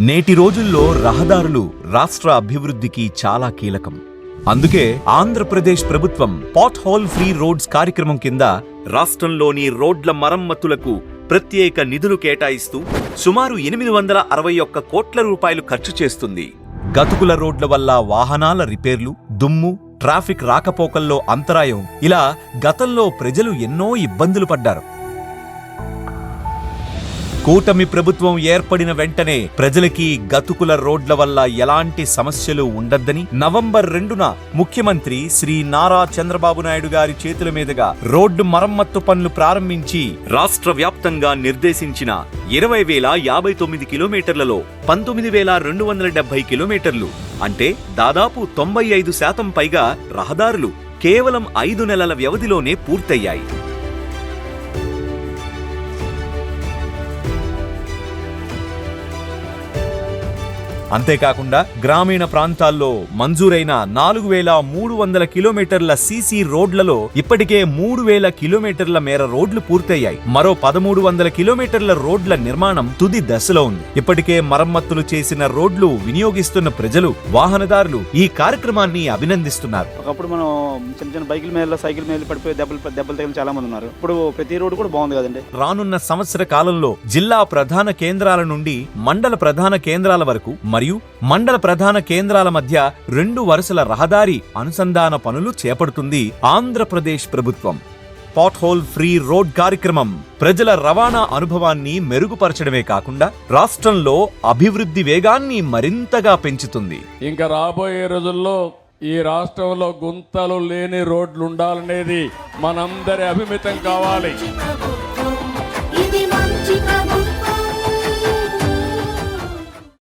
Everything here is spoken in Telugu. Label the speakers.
Speaker 1: నేటి రోజుల్లో రహదారులు రాష్ట్ర అభివృద్ధికి చాలా కీలకం. అందుకే ఆంధ్రప్రదేశ్ ప్రభుత్వం పాట్ హోల్ ఫ్రీ రోడ్స్ కార్యక్రమం కింద రాష్ట్రంలోని రోడ్ల మరమ్మతులకు ప్రత్యేక నిధులు కేటాయిస్తూ సుమారు 861 కోట్ల రూపాయలు ఖర్చు చేస్తుంది. గతుకుల రోడ్ల వల్ల వాహనాల రిపేర్లు, దుమ్ము, ట్రాఫిక్ రాకపోకల్లో అంతరాయం, ఇలా గతంలో ప్రజలు ఎన్నో ఇబ్బందులు పడ్డారు. కూటమి ప్రభుత్వం ఏర్పడిన వెంటనే ప్రజలకి గతుకుల రోడ్ల వల్ల ఎలాంటి సమస్యలు ఉండద్దని నవంబర్ 2న ముఖ్యమంత్రి శ్రీ నారా చంద్రబాబు నాయుడు గారి చేతుల మీదుగా రోడ్డు మరమ్మత్తు పనులు ప్రారంభించి రాష్ట్ర వ్యాప్తంగా నిర్దేశించిన 20,059 కిలోమీటర్లలో 19,270 కిలోమీటర్లు అంటే దాదాపు 95% పైగా రహదారులు కేవలం 5 నెలల వ్యవధిలోనే పూర్తయ్యాయి. అంతేకాకుండా గ్రామీణ ప్రాంతాల్లో మంజూరైన 4,300 కిలోమీటర్ల సీసీ రోడ్లలో ఇప్పటికే 3,000 కిలోమీటర్ల మేర రోడ్లు పూర్తయ్యాయి. మరో 1,300 కిలోమీటర్ల రోడ్ల నిర్మాణం తుది దశలో ఉంది. ఇప్పటికే మరమ్మతులు చేసిన రోడ్లు వినియోగిస్తున్న ప్రజలు, వాహనదారులు ఈ కార్యక్రమాన్ని అభినందిస్తున్నారు.
Speaker 2: ఒకప్పుడు మనం చిన్న చిన్న బైకుల మీద, సైకిల్ మీద పడిపోయి దెబ్బలు తగిలిన చాలా మంది ఉన్నారు. ఇప్పుడు ప్రతి రోడ్డు కూడా బాగుంది కదండి.
Speaker 1: రానున్న సంవత్సర కాలంలో జిల్లా ప్రధాన కేంద్రాల నుండి మండల ప్రధాన కేంద్రాల వరకు మరియు మండల ప్రధాన కేంద్రాల మధ్య 2 వరుసల రహదారి అనుసంధాన పనులు చేపడుతుంది ఆంధ్రప్రదేశ్ ప్రభుత్వం. పాట్ హోల్ ఫ్రీ రోడ్ కార్యక్రమం ప్రజల రవాణా అనుభవాన్ని మెరుగుపరచడమే కాకుండా రాష్ట్రంలో అభివృద్ధి వేగాన్ని మరింతగా పెంచుతుంది.
Speaker 3: ఇంకా రాబోయే రోజుల్లో ఈ రాష్ట్రంలో గుంతలు లేని రోడ్లు ఉండాలనేది మనందరి అభిమతం కావాలి.